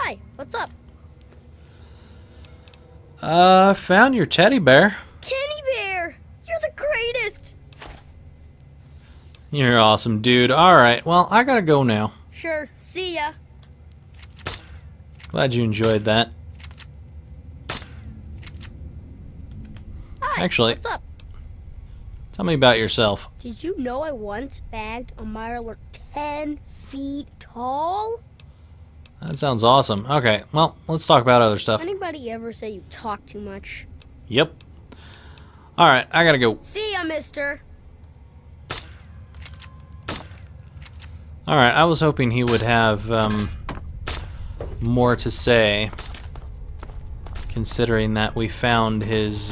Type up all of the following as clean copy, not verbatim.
Hi, what's up? Found your teddy bear. Kenny Bear! You're the greatest! You're awesome, dude. Alright, well, I gotta go now. Sure, see ya. Glad you enjoyed that. Hi, Actually, what's up? tell me about yourself. Did you know I once bagged a Mirelurk 10 feet tall? That sounds awesome. Okay, well, let's talk about other stuff. Anybody ever say you talk too much? Yep. Alright, I gotta go. See ya, mister. Alright, I was hoping he would have more to say, considering that we found his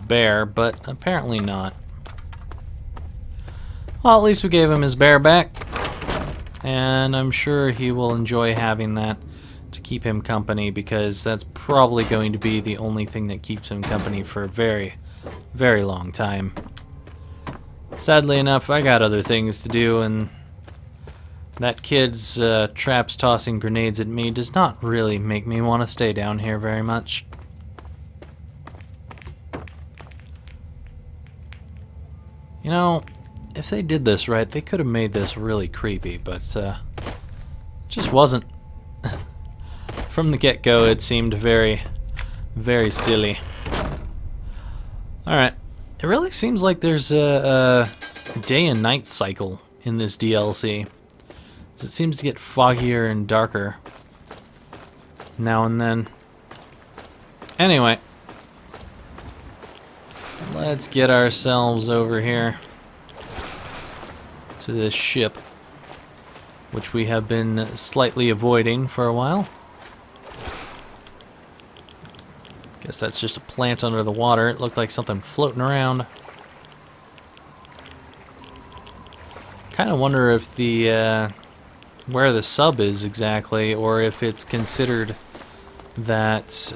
bear, but apparently not. Well, at least we gave him his bear back, and I'm sure he will enjoy having that to keep him company, because that's probably going to be the only thing that keeps him company for a very, very long time. Sadly enough, I got other things to do, and that kid's traps tossing grenades at me does not really make me want to stay down here very much. You know, if they did this right, they could have made this really creepy, but it just wasn't. From the get-go, it seemed very, very silly. Alright, it really seems like there's a day and night cycle in this DLC. It seems to get foggier and darker now and then. Anyway, let's get ourselves over here to this ship, which we have been slightly avoiding for a while. Guess that's just a plant under the water. It looked like something floating around. Kind of wonder if the where the sub is exactly, or if it's considered that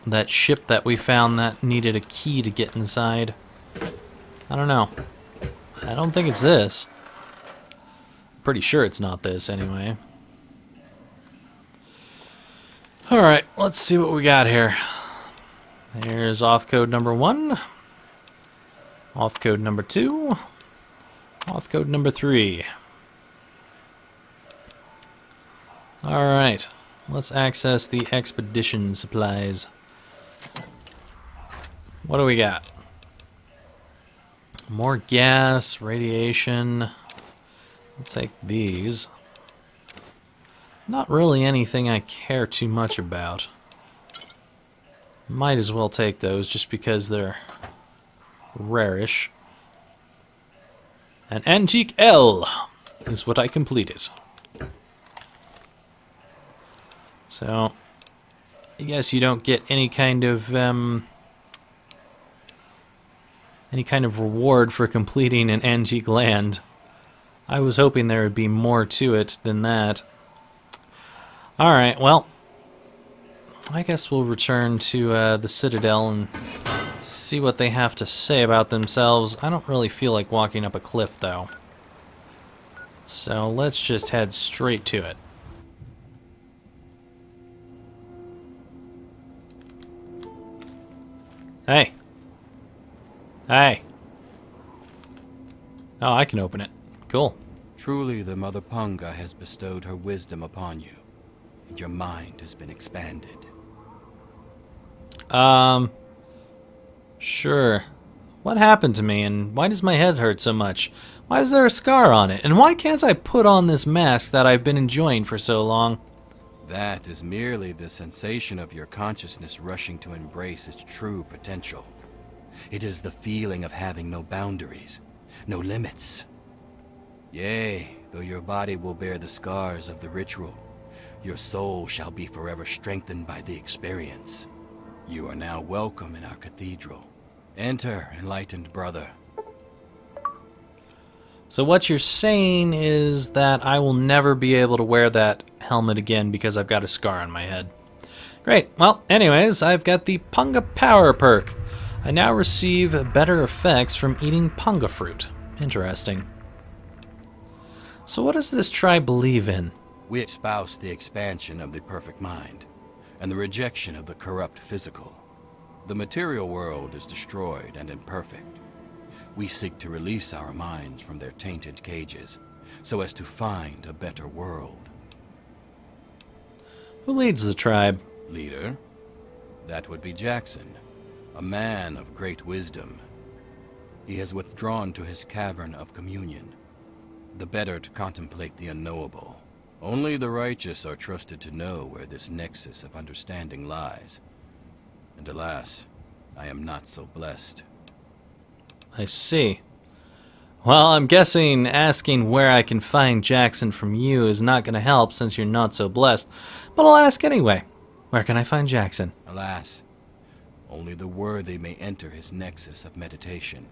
that ship that we found that needed a key to get inside. I don't know. I don't think it's this. I'm pretty sure it's not this anyway. Alright, let's see what we got here. Here's auth code number 1, auth code number 2, auth code number 3. Alright, let's access the expedition supplies. What do we got? More gas, radiation. I'll take these. Not really anything I care too much about. Might as well take those just because they're rarish. An antique L is what I completed. So, I guess you don't get any kind of reward for completing an antique land. I was hoping there would be more to it than that. Alright, well, I guess we'll return to the Citadel and see what they have to say about themselves. I don't really feel like walking up a cliff, though. So let's just head straight to it. Hey. Hey. Oh, I can open it. Cool. Truly, the Mother Punga has bestowed her wisdom upon you, and your mind has been expanded. Sure. What happened to me, and why does my head hurt so much? Why is there a scar on it? And why can't I put on this mask that I've been enjoying for so long? That is merely the sensation of your consciousness rushing to embrace its true potential. It is the feeling of having no boundaries, no limits. Yea, though your body will bear the scars of the ritual, your soul shall be forever strengthened by the experience. You are now welcome in our cathedral. Enter, enlightened brother. So what you're saying is that I will never be able to wear that helmet again because I've got a scar on my head. Great. Well, anyways, I've got the Punga Power perk. I now receive better effects from eating punga fruit. Interesting. So what does this tribe believe in? We espouse the expansion of the perfect mind and the rejection of the corrupt physical. The material world is destroyed and imperfect. We seek to release our minds from their tainted cages so as to find a better world. Who leads the tribe? Leader? That would be Jackson, a man of great wisdom. He has withdrawn to his cavern of communion, the better to contemplate the unknowable. Only the righteous are trusted to know where this nexus of understanding lies. And alas, I am not so blessed. I see. Well, I'm guessing asking where I can find Jackson from you is not going to help since you're not so blessed. But I'll ask anyway. Where can I find Jackson? Alas, only the worthy may enter his nexus of meditation.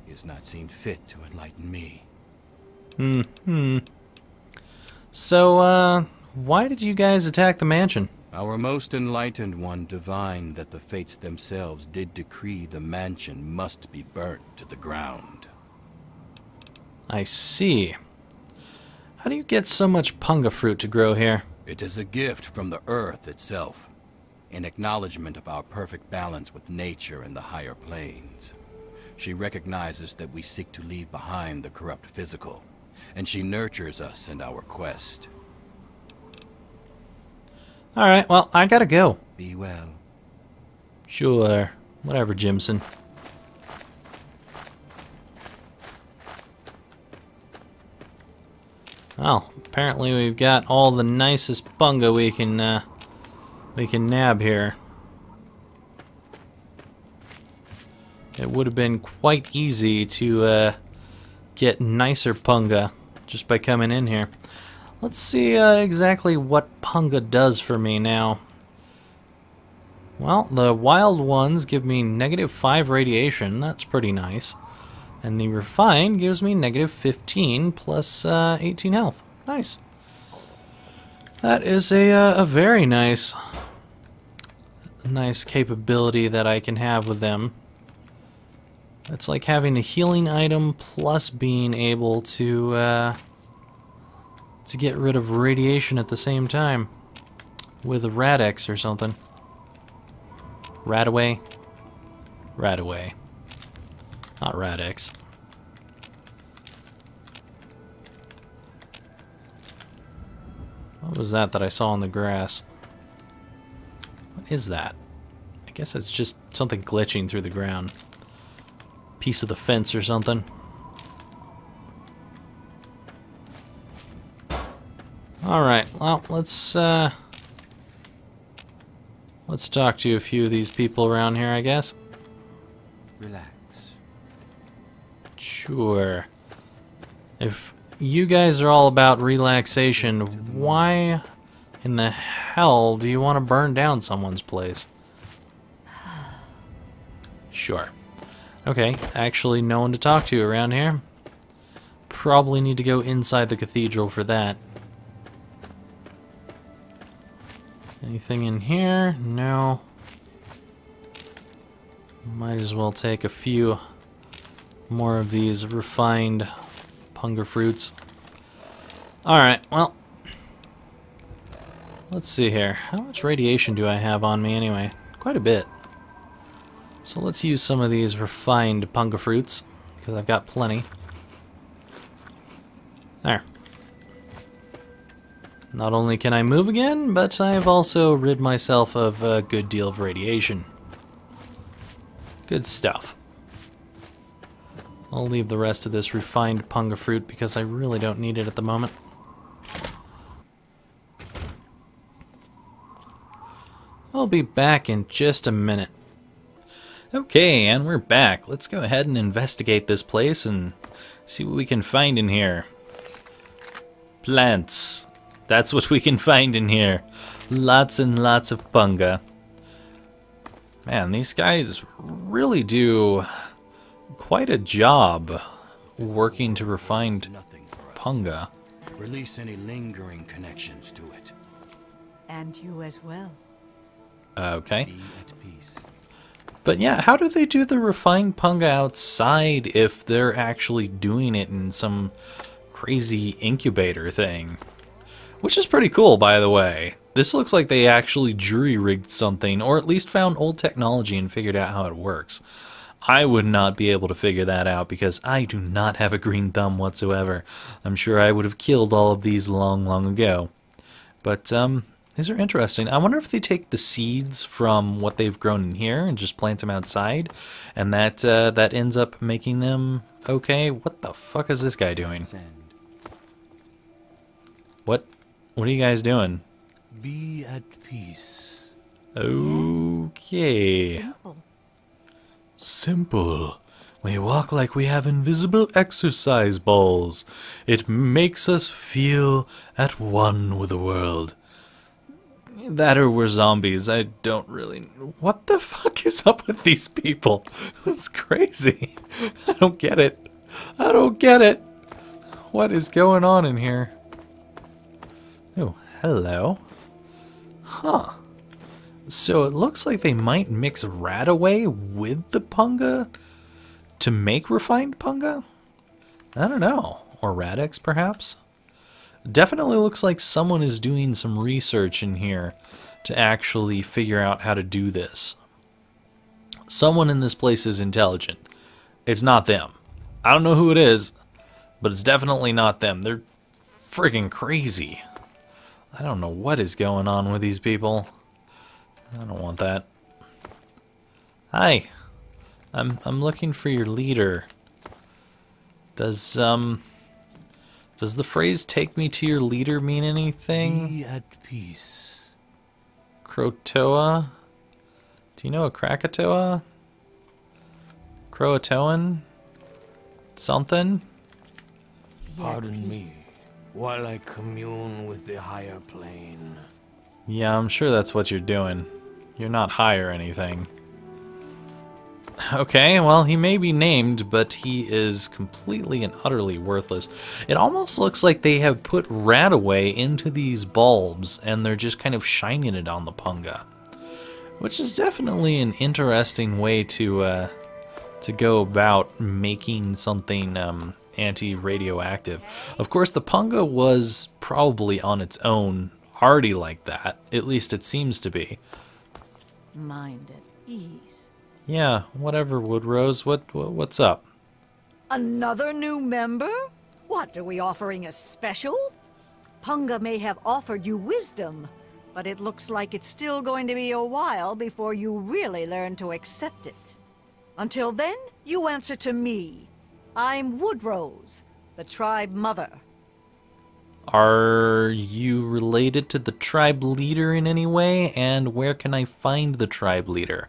He has not seen fit to enlighten me. So, why did you guys attack the mansion? Our most enlightened one divined that the fates themselves did decree the mansion must be burnt to the ground. I see. How do you get so much punga fruit to grow here? It is a gift from the earth itself, in acknowledgement of our perfect balance with nature and the higher planes. She recognizes that we seek to leave behind the corrupt physical, and she nurtures us in our quest. Alright, well, I gotta go. Be well. Sure. Whatever, Jimson. Well, apparently we've got all the nicest punga we can nab here. It would have been quite easy to get nicer punga just by coming in here. Let's see exactly what punga does for me now. Well, the wild ones give me -5 radiation. That's pretty nice. And the refined gives me -15 plus 18 health. Nice. That is a very nice capability that I can have with them. It's like having a healing item plus being able to get rid of radiation at the same time with a Radex or something. Radaway? Radaway. Not Radex. What was that I saw on the grass? What is that? I guess it's just something glitching through the ground. Piece of the fence or something. Alright, well, let's talk to a few of these people around here, I guess. Relax. Sure. If you guys are all about relaxation, why in the hell do you want to burn down someone's place? Sure. Okay, actually no one to talk to around here. Probably need to go inside the cathedral for that. Anything in here? No. Might as well take a few more of these refined punga fruits. Alright, well. Let's see here. How much radiation do I have on me anyway? Quite a bit. So let's use some of these refined punga fruits, because I've got plenty. There. Not only can I move again, but I have also rid myself of a good deal of radiation. Good stuff. I'll leave the rest of this refined punga fruit because I really don't need it at the moment. I'll be back in just a minute. Okay, and we're back. Let's go ahead and investigate this place and see what we can find in here. Plants. That's what we can find in here. Lots and lots of punga. Man, these guys really do quite a job working to refine punga. Release any lingering connections to it. And you as well. Okay. Be at peace. But yeah, how do they do the refined punga outside if they're actually doing it in some crazy incubator thing? Which is pretty cool, by the way. This looks like they actually jury-rigged something, or at least found old technology and figured out how it works. I would not be able to figure that out because I do not have a green thumb whatsoever. I'm sure I would have killed all of these long, long ago. But, these are interesting. I wonder if they take the seeds from what they've grown in here and just plant them outside, and that ends up making them okay. What the fuck is this guy doing? What are you guys doing? Be at peace. Okay. Yes. Simple. Simple. We walk like we have invisible exercise balls. It makes us feel at one with the world. That or we're zombies. I don't really... What the fuck is up with these people? That's crazy. I don't get it. I don't get it. What is going on in here? Oh, hello. Huh. So it looks like they might mix Radaway with the Punga to make refined Punga? I don't know. Or Radix, perhaps? Definitely looks like someone is doing some research in here to actually figure out how to do this. Someone in this place is intelligent. It's not them. I don't know who it is, but it's definitely not them. They're friggin' crazy. I don't know what is going on with these people. I don't want that. Hi. I'm looking for your leader. Does the phrase "take me to your leader" mean anything? Be at peace. Croatoa? Do you know a Krakatoa? Croatoan? Something? Pardon me, while I commune with the higher plane. Yeah, I'm sure that's what you're doing. You're not high or anything. Okay, well, he may be named, but he is completely and utterly worthless. It almost looks like they have put Radaway into these bulbs, and they're just kind of shining it on the Punga. Which is definitely an interesting way to go about making something anti-radioactive. Of course, the Punga was probably on its own already like that. At least it seems to be. Mind at ease. Yeah, whatever, Woodrose. What's up? Another new member? What, are we offering a special? Punga may have offered you wisdom, but it looks like it's still going to be a while before you really learn to accept it. Until then, you answer to me. I'm Woodrose, the tribe mother. Are you related to the tribe leader in any way? And where can I find the tribe leader?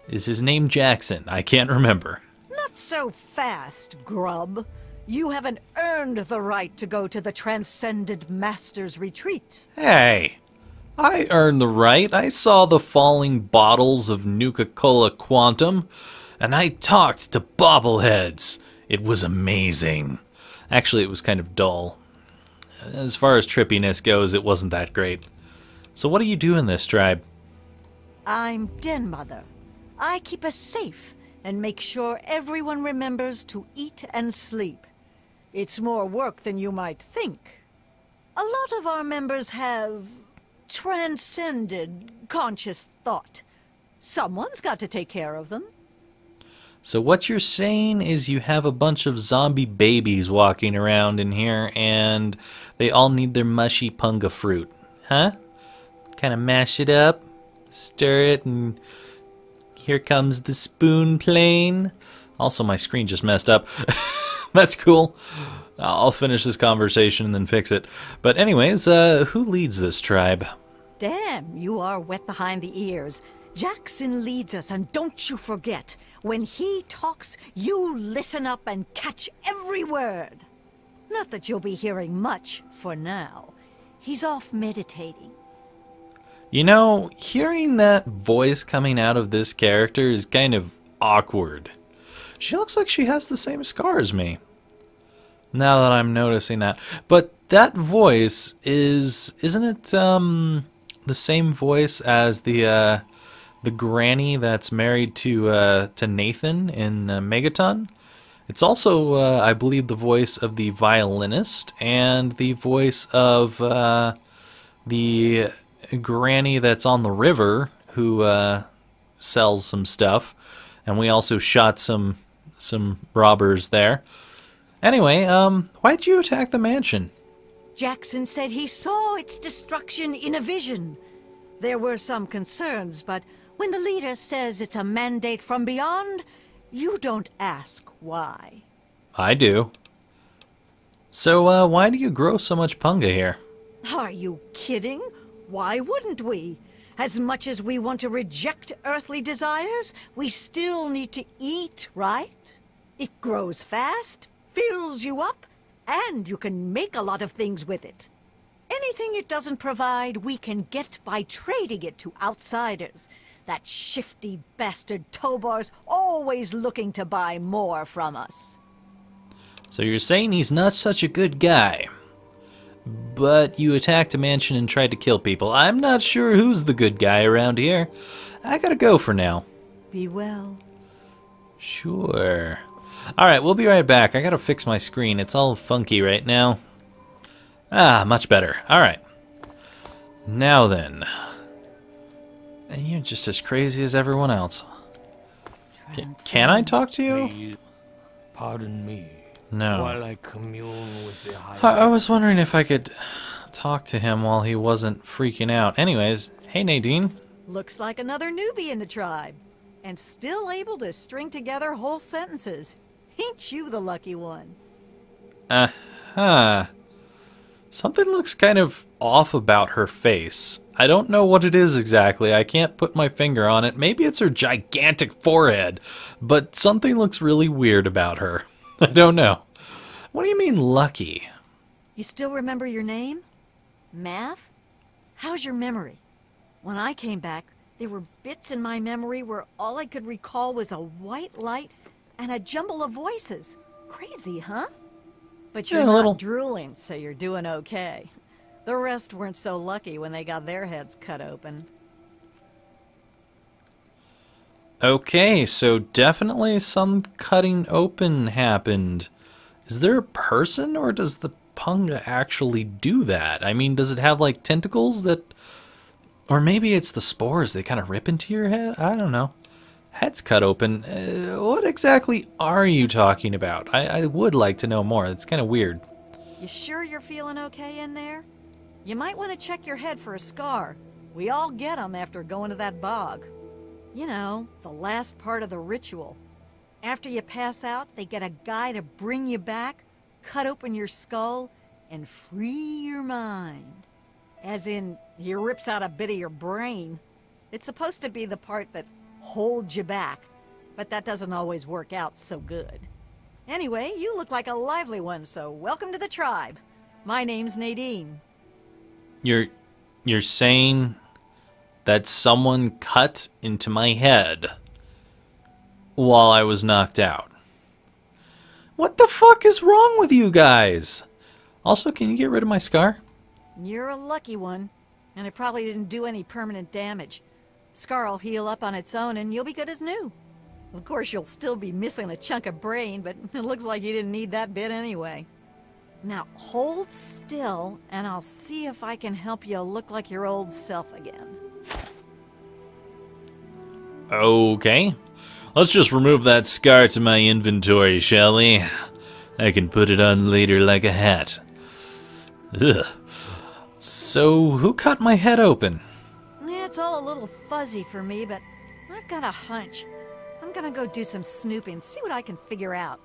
Is his name Jackson? I can't remember. Not so fast, grub. You haven't earned the right to go to the Transcended Master's retreat. Hey, I earned the right. I saw the falling bottles of Nuka-Cola Quantum, and I talked to bobbleheads. It was amazing. Actually, it was kind of dull. As far as trippiness goes, it wasn't that great. So what do you do in this tribe? I'm Den Mother. I keep us safe and make sure everyone remembers to eat and sleep. It's more work than you might think. A lot of our members have transcended conscious thought. Someone's got to take care of them. So what you're saying is you have a bunch of zombie babies walking around in here, and they all need their mushy Punga fruit, huh? Kind of mash it up, stir it, and here comes the spoon plane. Also, my screen just messed up. That's cool. I'll finish this conversation and then fix it. But anyways, who leads this tribe? Damn, you are wet behind the ears. Jackson leads us, and don't you forget, when he talks, you listen up and catch every word. Not that you'll be hearing much for now. He's off meditating. You know, hearing that voice coming out of this character is kind of awkward. She looks like she has the same scar as me. Now that I'm noticing that. But that voice isn't it the same voice as the granny that's married to Nathan in Megaton? It's also, I believe, the voice of the violinist and the voice of the granny that's on the river who sells some stuff. And we also shot some robbers there. Anyway, why'd you attack the mansion? Jackson said he saw its destruction in a vision. There were some concerns, but when the leader says it's a mandate from beyond, you don't ask why. I do. So, why do you grow so much punga here? Are you kidding? Why wouldn't we? As much as we want to reject earthly desires, we still need to eat, right? It grows fast, fills you up, and you can make a lot of things with it. Anything it doesn't provide, we can get by trading it to outsiders. That shifty bastard Tobar's always looking to buy more from us. So you're saying he's not such a good guy, but you attacked a mansion and tried to kill people. I'm not sure who's the good guy around here. I gotta go for now. Be well. Sure. Alright, we'll be right back. I gotta fix my screen. It's all funky right now. Ah, much better. Alright. Now then. And you're just as crazy as everyone else. Can I talk to you? Please, pardon me. No. While I commune with the higher... I was wondering if I could talk to him while he wasn't freaking out. Anyways, hey Nadine. Looks like another newbie in the tribe. And still able to string together whole sentences. Ain't you the lucky one? Uh-huh. Something looks kind of off about her face. I don't know what it is exactly. I can't put my finger on it. Maybe it's her gigantic forehead. But something looks really weird about her. I don't know. What do you mean lucky? You still remember your name? Math? How's your memory? When I came back, there were bits in my memory where all I could recall was a white light and a jumble of voices. Crazy, huh? But you're Yeah, a not little. drooling, so you're doing okay. The rest weren't so lucky when they got their heads cut open. Okay, so definitely some cutting open happened. Is there a person, or does the punga actually do that? I mean, does it have like tentacles that... Or maybe it's the spores, they kind of rip into your head? I don't know. Head's cut open. What exactly are you talking about? I would like to know more. It's kind of weird. You sure you're feeling okay in there? You might want to check your head for a scar. We all get 'em after going to that bog. You know, the last part of the ritual. After you pass out, they get a guy to bring you back, cut open your skull, and free your mind. As in, he rips out a bit of your brain. It's supposed to be the part that holds you back, but that doesn't always work out so good. Anyway, you look like a lively one, so welcome to the tribe. My name's Nadine. You're saying that someone cut into my head while I was knocked out? What the fuck is wrong with you guys? Also, can you get rid of my scar? You're a lucky one, and it probably didn't do any permanent damage. Scar'll heal up on its own, and you'll be good as new. Of course, you'll still be missing a chunk of brain, but it looks like you didn't need that bit anyway. Now, hold still, and I'll see if I can help you look like your old self again. Okay. Let's just remove that scar to my inventory, shall we? I can put it on later like a hat. Ugh. So, who cut my head open? Yeah, it's all a little fuzzy for me, but I've got a hunch. I'm gonna go do some snooping, see what I can figure out.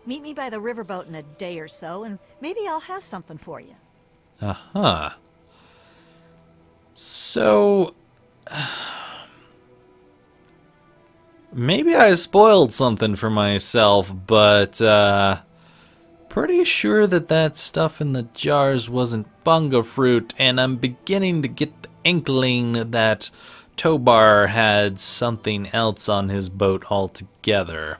Meet me by the riverboat in a day or so, and maybe I'll have something for you. Uh-huh. So... maybe I spoiled something for myself, but, pretty sure that stuff in the jars wasn't bunga fruit, and I'm beginning to get the inkling that Tobar had something else on his boat altogether.